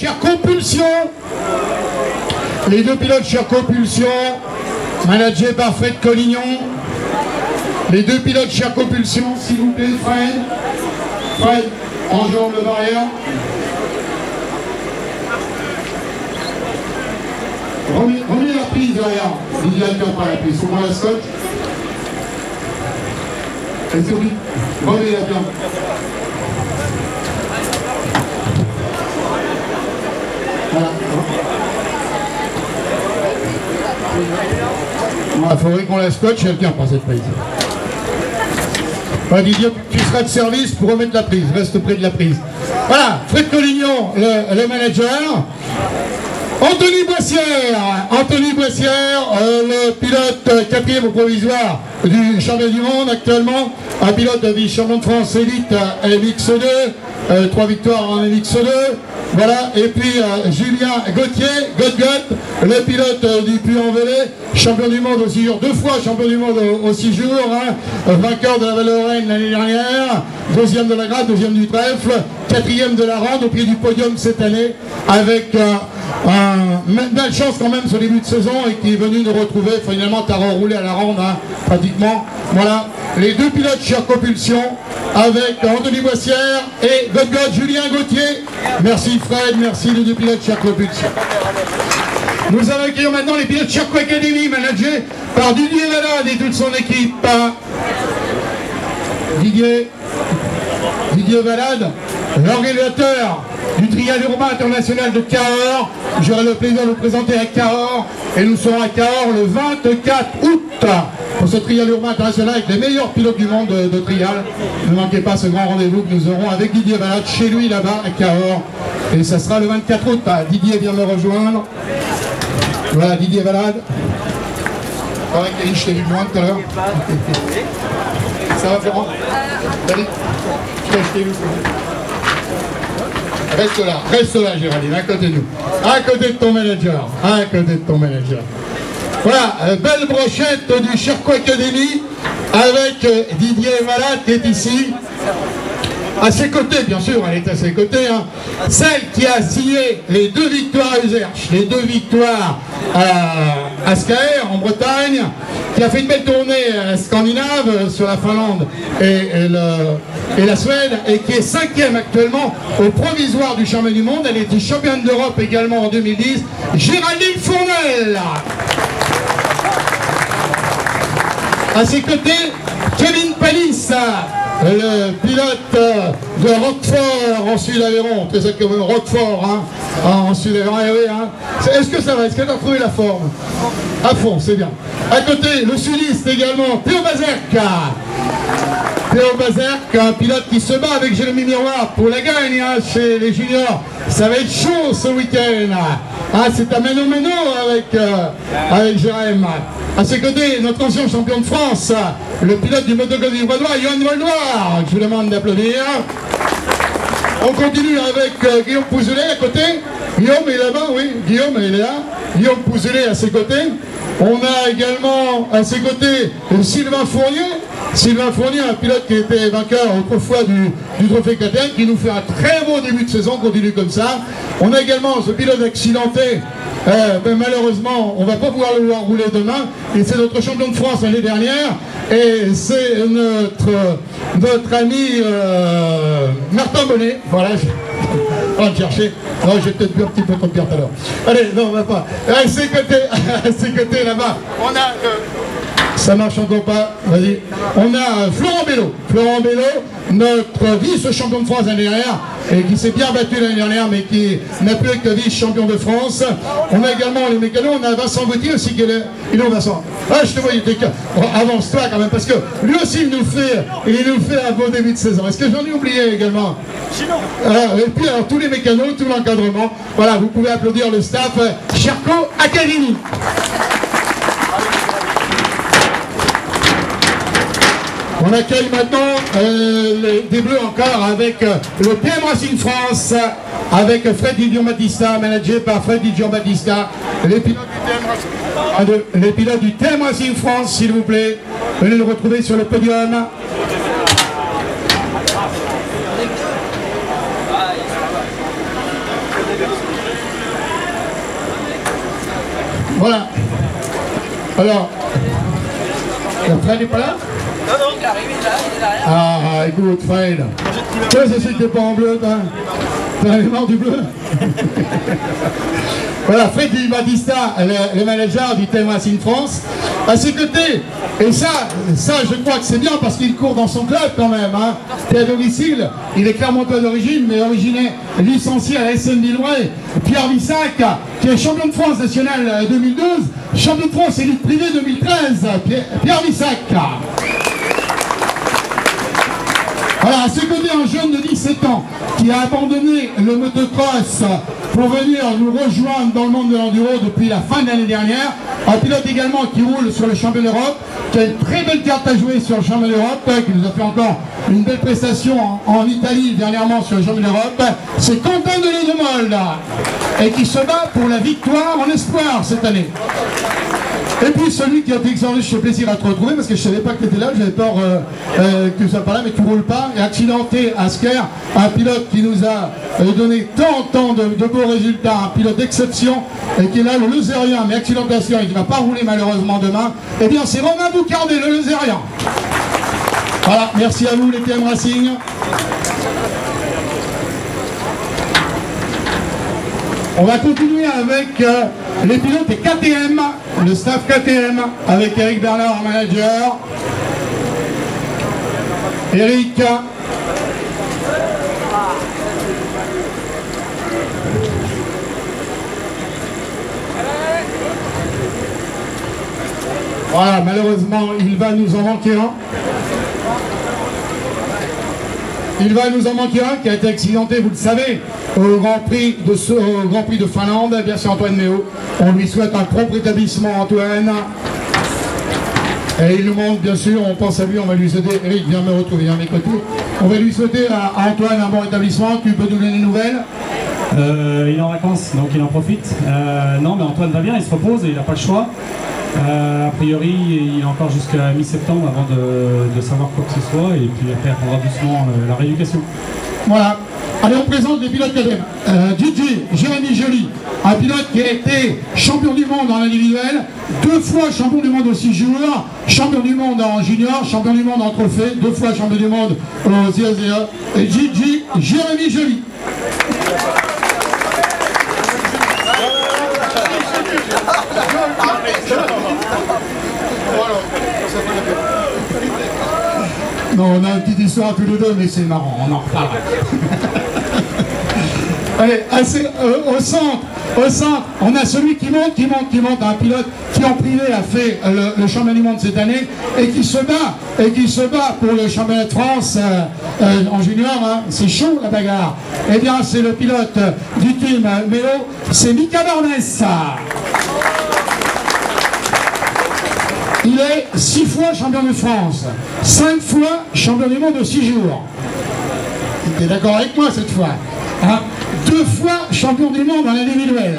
Cherco Pulsion. Les deux pilotes Cherco Pulsion, managés par Fred Collignon. Les deux pilotes Cherco Pulsion, s'il vous plaît, Fred. Fred, enjambe le barrière. Remis la prise derrière. L'idéateur par la prise. Faut-moi la scotch. Et souris. Remets la bien. Voilà. Il faudrait qu'on la scotche, elle tient pas cette prise. Didier, tu seras de service pour remettre la prise, reste près de la prise. Voilà, Fred Collignon, le manager. Anthony Boissière, le pilote quatrième au provisoire du championnat du monde actuellement, un pilote du champion de France élite MX2, 3 victoires en MX2. Voilà, et puis Julien Gauthier, le pilote du Puy-en-Velay, champion du monde aussi, 2 fois champion du monde au 6 jours, hein, vainqueur de la Val-Lorraine l'année dernière, 2e de la grade, 2e du trèfle, 4e de la ronde, au pied du podium cette année, avec une belle chance quand même sur le début de saison et qui est venu nous retrouver, finalement t'as roulé à la ronde, hein, pratiquement. Voilà, les deux pilotes Cherco Pulsion, avec Anthony Boissière et Julien Gauthier. Merci Fred, merci les deux pilotes Cherco Pulsion. Nous allons accueillir maintenant les pilotes Cherco Academy, managés par Didier Valade et toute son équipe. Didier Valade, l'organisateur du trial urbain international de Cahors. J'aurai le plaisir de vous présenter à Cahors et nous serons à Cahors le 24 août pour ce trial urbain international avec les meilleurs pilotes du monde de trial. Ne manquez pas ce grand rendez-vous que nous aurons avec Didier Valade chez lui là-bas à Cahors. Et ça sera le 24 août. Didier vient me rejoindre. Voilà, Didier Valade. Ouais, Kevin, je t'ai vu moins tout à l'heure. Ça va, Florent? Allez, je t'ai vu. Reste là, Géraldine, à côté de nous. À côté de ton manager. Voilà, belle brochette du Cherco Academy avec Didier Valade qui est ici. À ses côtés, bien sûr, elle est à ses côtés. Hein. Celle qui a signé les 2 victoires à Userche, les 2 victoires à Skaer en Bretagne, qui a fait une belle tournée scandinave sur la Finlande et la Suède, et qui est 5e actuellement au provisoire du championnat du monde. Elle était championne d'Europe également en 2010, Géraldine Fournel. À ses côtés, Kevin Palis, le pilote de Roquefort en Sud-Aveyron, c'est ça que Roquefort, hein, en Sud-Aveyron, oui, hein. Est-ce que ça va? Est-ce que tu as retrouvé la forme? À fond, c'est bien. À côté, le sudiste également, Théo Bazerque. Théo Bazerque, un pilote qui se bat avec Jérémy Miroir pour la gagne, hein, chez les juniors. Ça va être chaud ce week-end. Ah, c'est un meno-meno avec Jérémy. À ses côtés, notre ancien champion de France, le pilote du motocross du Vaudois, Johan Voldoir. Je vous demande d'applaudir. On continue avec Guillaume Pouzelet à côté. Guillaume est là-bas, oui. Guillaume est là. Guillaume Pouzelet à ses côtés. On a également à ses côtés Sylvain Fournier. Sylvain Fournier, un pilote qui était vainqueur autrefois du trophée KTM, qui nous fait un très beau début de saison, continue comme ça. On a également ce pilote accidenté, mais malheureusement, on ne va pas pouvoir le voir rouler demain, et c'est notre champion de France l'année dernière, et c'est notre ami Martin Bonnet. Voilà, on va le chercher. Non, j'ai peut-être bu un petit peu trop de bière tout à l'heure. Allez, non, on va pas. À ses côtés là-bas, on a... ça marche encore pas, vas-y. On a Florent Bello, notre vice-champion de France l'année dernière, et qui s'est bien battu l'année dernière, mais qui n'a plus que vice-champion de France. On a également les mécanos, on a Vincent Gauthier aussi, qui est là. Il est où, Vincent? Ah, je te vois, il était... Avance-toi quand même, parce que lui aussi, il nous fait un beau début de saison. Est-ce que j'en ai oublié également? Et puis, alors, tous les mécanos, tout l'encadrement. Voilà, vous pouvez applaudir le staff Cherco Academy. On accueille maintenant des Bleus encore avec le PM Racing France, avec Freddy Giambattista, managé par Freddy Giambattista. Les pilotes du PM Racing France, s'il vous plaît, venez le retrouver sur le podium. Voilà. Alors, Fred n'est pas là? Non, non, il arrive, il est là. Ah, écoute, Fred. Toi, c'est celui qui n'est pas en bleu, toi. T'en avais marre du bleu? Voilà, Fred Di Battista, le manager du Team Racing France, à ses côtés. Et ça, je crois que c'est bien parce qu'il court dans son club quand même. Hein. T'es à domicile, il est clermontois d'origine, mais originaire, licencié à la SN Lillois. Pierre Vissac, qui est champion de France national 2012, champion de France élite privée 2013, Pierre Vissac. Voilà, à ce côté, un jeune de 17 ans qui a abandonné le motocross pour venir nous rejoindre dans le monde de l'enduro depuis la fin de l'année dernière. Un pilote également qui roule sur le championnat d'Europe, qui a une très belle carte à jouer sur le championnat d'Europe, qui nous a fait encore une belle prestation en Italie dernièrement sur le championnat d'Europe. C'est Quentin Deledemol et qui se bat pour la victoire en espoir cette année. Et puis celui qui a été exoré, je fais plaisir à te retrouver parce que je ne savais pas que tu étais là, j'avais peur que tu sois pas là, mais tu ne roules pas. Et accidenté à Sker, un pilote qui nous a donné tant de beaux résultats, un pilote d'exception, et qui est là, le Lozérien, mais accidentation, et qui ne va pas rouler malheureusement demain. Eh bien c'est Romain Boucardet, le Lozérien. Voilà, merci à vous les TM Racing. On va continuer avec les pilotes et KTM, le staff KTM, avec Eric Bernard en manager. Eric. Voilà, malheureusement, il va nous en manquer un. Il va nous en manquer un qui a été accidenté, vous le savez, au Grand Prix de Finlande. Bien sûr, Antoine Méo. On lui souhaite un propre établissement, Antoine. Et il nous manque, bien sûr, on pense à lui, on va lui souhaiter. Eric, viens me retrouver à mes côtés. On va lui souhaiter à Antoine un bon établissement. Tu peux nous donner des nouvelles? Il est en vacances, donc il en profite. Non, mais Antoine va bien, il se repose et il n'a pas le choix. A priori, il a encore jusqu'à mi-septembre avant de savoir quoi que ce soit, et puis après, il prendra doucement la rééducation. Voilà. Allez, on présente les pilotes KTM. Gigi, Jérémy Joly, un pilote qui a été champion du monde en individuel, 2 fois champion du monde aux 6 jours, champion du monde en junior, champion du monde en trophée, 2 fois champion du monde aux IAZA. Et Gigi, Jérémy Joly. Non, on a une petite histoire tous les deux, mais c'est marrant, on en reparlera. Allez, au centre, on a celui qui monte, un pilote qui en privé a fait le championnat du monde cette année et qui se bat pour le championnat de France en junior. Hein. C'est chaud la bagarre. Eh bien, c'est le pilote du team Mélo, c'est Mika Barnès. Il est 6 fois champion de France, 5 fois champion du monde aux 6 jours. Tu es d'accord avec moi cette fois, hein? 2 fois champion du monde en individuel.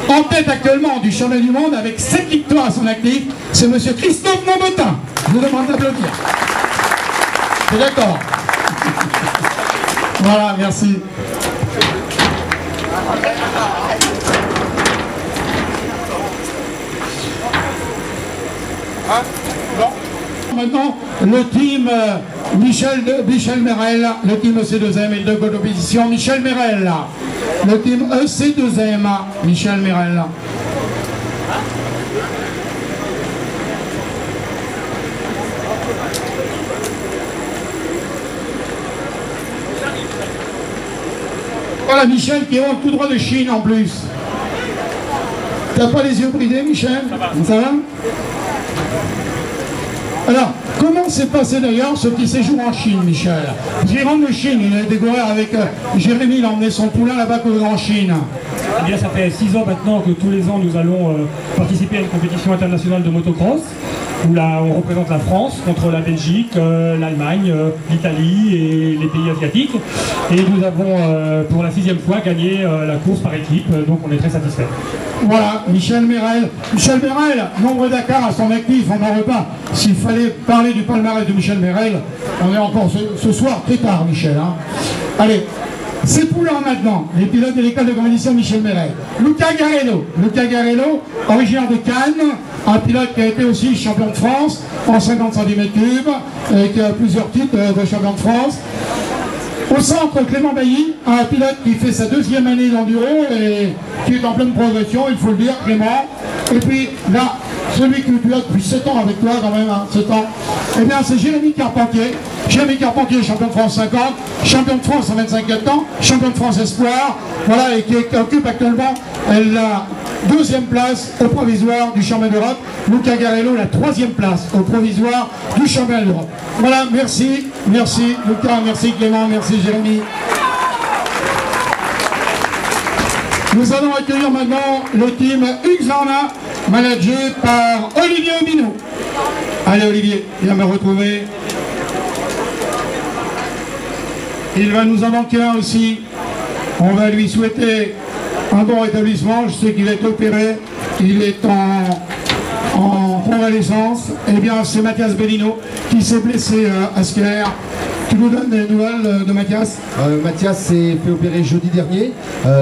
En tête actuellement du championnat du monde avec 7 victoires à son actif, c'est M. Christophe Mombotin. Je vous demande d'applaudir. Tu es d'accord? Voilà, merci. Maintenant, le team Michel Merel, le team EC2M et le deux compétition, Michel Merel, le team EC2M, Michel Merel. Voilà Michel qui rentre tout droit de Chine en plus. T'as pas les yeux bridés, Michel? Ça va? Alors, comment s'est passé d'ailleurs ce petit séjour en Chine, Michel? Il rentre de Chine, il a découvert avec Jérémy, il a emmené son poulain là-bas en Chine. Eh bien, ça fait 6 ans maintenant que tous les ans nous allons participer à une compétition internationale de motocross, où là, on représente la France contre la Belgique, l'Allemagne, l'Italie et les pays asiatiques. Et nous avons pour la 6e fois gagné la course par équipe, donc on est très satisfaits. Voilà, Michel Merel. Michel Merel, nombre Dakar à son actif, on n'en veut pas. S'il fallait parler du palmarès de Michel Merel, on est encore ce soir très tard, Michel. Hein. Allez, C'est Poulain maintenant, les pilotes de l'école de compétition Michel Méret. Luca Garello, originaire de Cannes, un pilote qui a été aussi champion de France en 50 cm3, et qui a plusieurs titres de champion de France. Au centre, Clément Bailly, un pilote qui fait sa deuxième année d'enduro et qui est en pleine progression, il faut le dire, Clément. Et puis là, celui qui pilote depuis 7 ans avec toi quand même, hein, 7 ans, eh bien c'est Jérémy Carpentier. Jérémy Carpentier, champion de France 50, champion de France en 25 ans, champion de France Espoir, voilà, et qui occupe actuellement la deuxième place au provisoire du championnat d'Europe. Luca Garello, la troisième place au provisoire du championnat d'Europe. Voilà, merci Luca, merci Clément, merci Jérémy. Nous allons accueillir maintenant le team Xana, managé par Olivier Obineau. Allez Olivier, viens me retrouver. Il va nous en manquer un aussi. On va lui souhaiter un bon rétablissement. Je sais qu'il est opéré, il est en convalescence. Eh bien, c'est Mathias Bellino qui s'est blessé à Sker. Tu nous donnes des nouvelles de Mathias? Mathias s'est fait opérer jeudi dernier,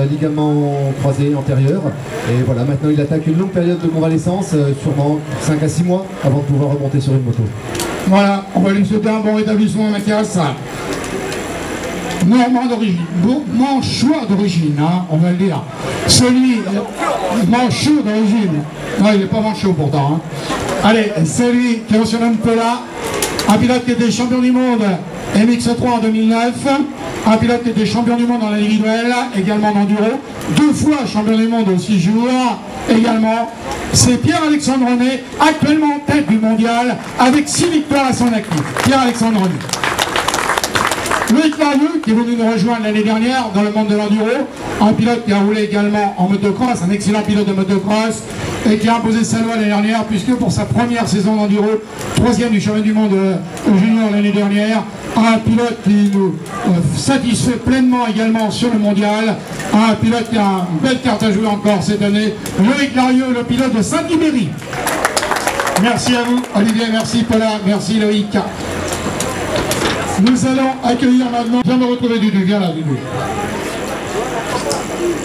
ligament croisé antérieur. Et voilà, maintenant il attaque une longue période de convalescence, sûrement 5 à 6 mois, avant de pouvoir remonter sur une moto. Voilà, on va lui souhaiter un bon rétablissement à Mathias. Normand d'origine, manchois d'origine, hein, on va le dire. Celui, manchot d'origine, non il n'est pas manchot pourtant. Hein. Allez, celui qui est sur Pola, un pilote qui était champion du monde MX3 en 2009, un pilote qui était champion du monde en individuel, également en enduro, 2 fois champion du monde aux 6 jours, également. C'est Pierre-Alexandre René, actuellement tête du mondial, avec 6 victoires à son actif. Pierre-Alexandre René. Loïc Larieux, qui est venu nous rejoindre l'année dernière dans le monde de l'enduro, un pilote qui a roulé également en motocross, un excellent pilote de motocross, et qui a imposé sa loi l'année dernière, puisque pour sa première saison d'enduro, 3e du championnat du monde junior l'année dernière, un pilote qui nous satisfait pleinement également sur le mondial, un pilote qui a une belle carte à jouer encore cette année, Loïc Larieux, le pilote de Saint-Ibéry. Merci à vous, Olivier, merci Paula, merci Loïc. Nous allons accueillir maintenant, viens me retrouver Dudu, viens là Dudu.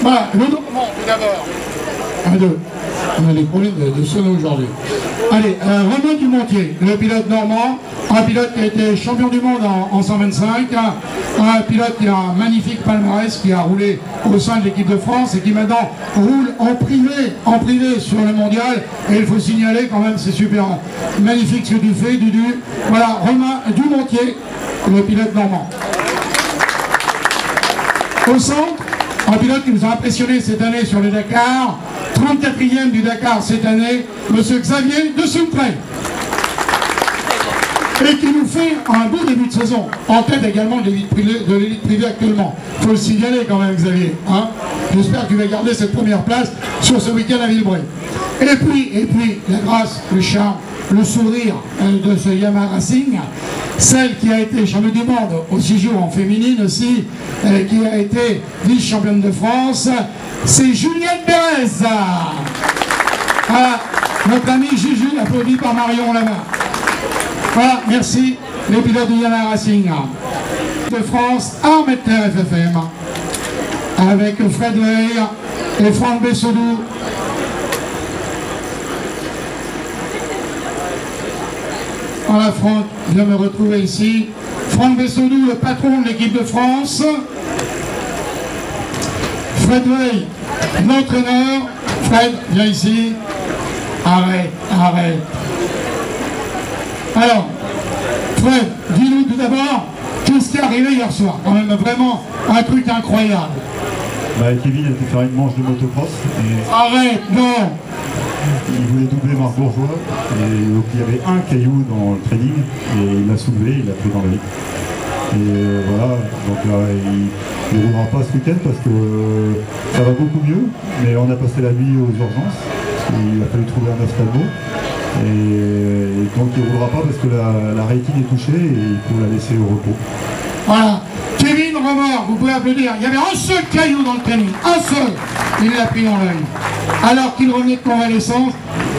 Voilà, le Normand tout d'abord. 1, 2, on a des problèmes de sono aujourd'hui. Allez, Romain Dumontier, le pilote normand, un pilote qui a été champion du monde en 125, un pilote qui a un magnifique palmarès, qui a roulé au sein de l'équipe de France et qui maintenant roule en privé sur le mondial. Et il faut signaler quand même, c'est super magnifique ce que tu fais, Dudu. Voilà, Romain Dumontier, le pilote normand. Au centre, un pilote qui nous a impressionné cette année sur le Dakar, 34e du Dakar cette année, monsieur Xavier de Soutré. Et qui nous fait un beau début de saison, en tête également de l'élite privée actuellement. Il faut le signaler quand même Xavier. Hein, j'espère qu'il va garder cette première place sur ce week-end à Villebray. Et puis, la grâce, le charme, le sourire de ce Yamaha Racing, celle qui a été championne du monde aux 6 jours en féminine aussi, qui a été vice-championne de France, c'est Juliette Pérez. Voilà, notre ami Juju, applaudi par Marion Lama. Voilà, merci les pilotes du Yamaha Racing. De France, Armeter FFM, avec Fred Leir et Franck Bessodou. Voilà, Franck vient me retrouver ici. Franck Bessodou, le patron de l'équipe de France. Fred Veil, l'entraîneur. Fred, viens ici. Arrête. Alors, Fred, dis-nous tout d'abord, qu'est-ce qui est arrivé hier soir? Quand même vraiment un truc incroyable. Kevin a été faire une manche de motocross. Et... Arrête, non. Il voulait doubler Marc Bourgeois, et donc il y avait un caillou dans le training, et il l'a soulevé, il l'a pris dans la vie. Et voilà, donc là, il ne roulera pas ce week-end parce que ça va beaucoup mieux, mais on a passé la nuit aux urgences, parce qu'il a fallu trouver un ophtalmo, et donc il ne roulera pas parce que la rétine est touchée et il faut la laisser au repos. Voilà, Kevin Remord, vous pouvez applaudir, il y avait un seul caillou dans le training, un seul, il l'a pris dans l'œil. Alors qu'il revenait de convalescence,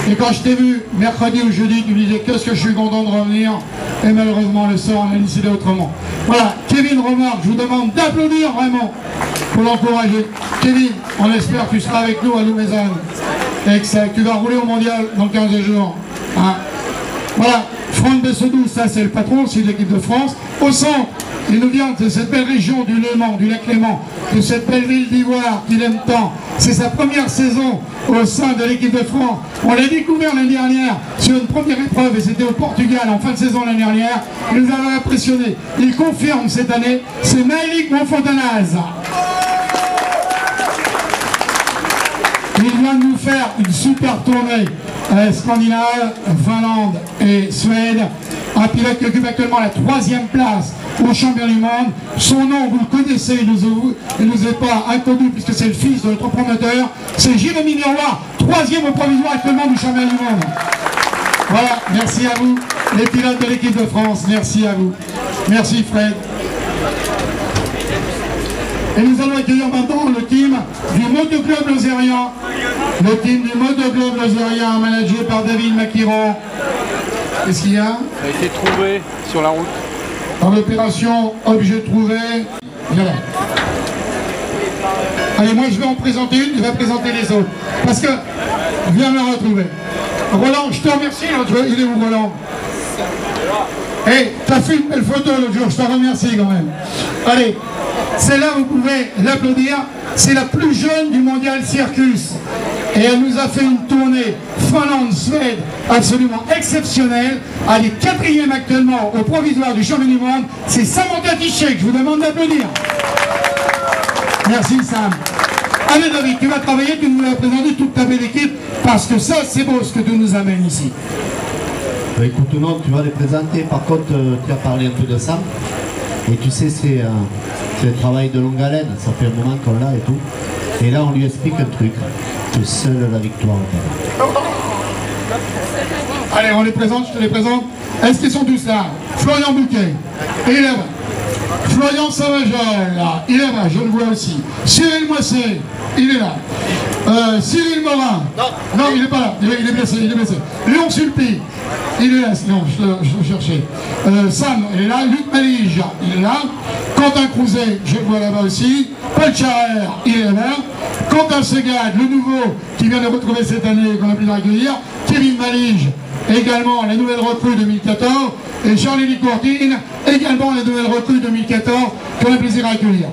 et quand je t'ai vu mercredi ou jeudi, tu me disais qu'est-ce que je suis content de revenir. et malheureusement le sort en a décidé autrement. Voilà, Kevin Romard, je vous demande d'applaudir vraiment pour l'encourager. Kevin, on espère que tu seras avec nous à Loumaison et que tu vas rouler au mondial dans 15 jours. Hein. Voilà, Franck Bessodou, ça c'est le patron aussi de l'équipe de France. Au centre, il nous vient de cette belle région du Léman, du lac Léman, de cette belle ville d'Ivoire qu'il aime tant. C'est sa première saison au sein de l'équipe de France. On l'a découvert l'année dernière sur une première épreuve et c'était au Portugal en fin de saison l'année dernière. Il nous a impressionnés. Il confirme cette année, c'est Maëlik Monfontanaz. Il vient de nous faire une super tournée scandinave, Finlande et Suède. Un pilote qui occupe actuellement la 3e place au championnat du monde. Son nom, vous le connaissez, il nous est pas inconnu puisque c'est le fils de notre promoteur. C'est Jérémy Miroir, 3e au provisoire actuellement du championnat du monde. Voilà, merci à vous, les pilotes de l'équipe de France. Merci à vous. Merci Fred. Et nous allons accueillir maintenant le team du Motoclub Lozérien. Le team du Motoclub Lozérien, managé par David Maquiron. Qu'est-ce qu'il y a? Ça a été trouvé sur la route. Dans l'opération objet trouvé. Voilà. Allez, moi je vais en présenter une, je vais présenter les autres. Parce que, viens me retrouver. Roland, je te remercie, il est où Roland? Hey, t'as fait une belle photo l'autre jour, je te remercie quand même. Allez, celle-là vous pouvez l'applaudir, c'est la plus jeune du mondial Circus. Et elle nous a fait une tournée Finlande-Suède absolument exceptionnelle. Elle est 4e actuellement au provisoire du championnat du monde. C'est Samantha Tichet que je vous demande d'applaudir. Merci Sam. Allez David, tu vas travailler, tu nous as présenté toute ta belle équipe parce que ça c'est beau ce que tu nous amènes ici. Écoute, non, tu vas les présenter. Par contre, tu as parlé un peu de Sam. Et tu sais, c'est un travail de longue haleine. Ça fait un moment qu'on l'a et tout. Et là, on lui explique un truc. Que seule la victoire. Allez, on les présente, je te les présente. Est-ce qu'ils sont tous là? Florian Bouquet, il est là. Florian Savagel, là, il est là, je le vois aussi. Cyril Moisset, il est là. Cyril Morin, non, il n'est pas là, il est blessé, Léon Sulpi, il est là, non, je le cherchais. Sam, il est là. Luc Malige, il est là. Quentin Crouzet, je le vois là-bas aussi. Paul Charrer, il est là. Quentin Segad, le nouveau, qui vient de retrouver cette année, qu'on a pu accueillir. Kevin Malige, également la nouvelle recrue 2014. Et Charlie Courtine, également la nouvelle recrue 2014, qu'on a plaisir à accueillir.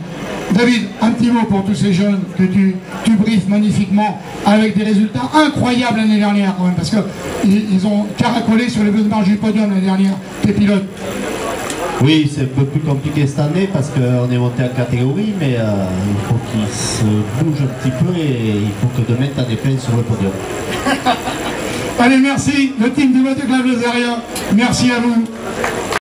David, un petit mot pour tous ces jeunes que tu briefes magnifiquement avec des résultats incroyables l'année dernière quand même, parce qu'ils ont caracolé sur les deux marges du podium l'année dernière, tes pilotes. Oui, c'est un peu plus compliqué cette année parce qu'on est monté en catégorie, mais il faut qu'ils se bougent un petit peu et il faut que demain tu as des pleins sur le podium. Allez, merci, le team du Motoclub Lozérien, merci à vous.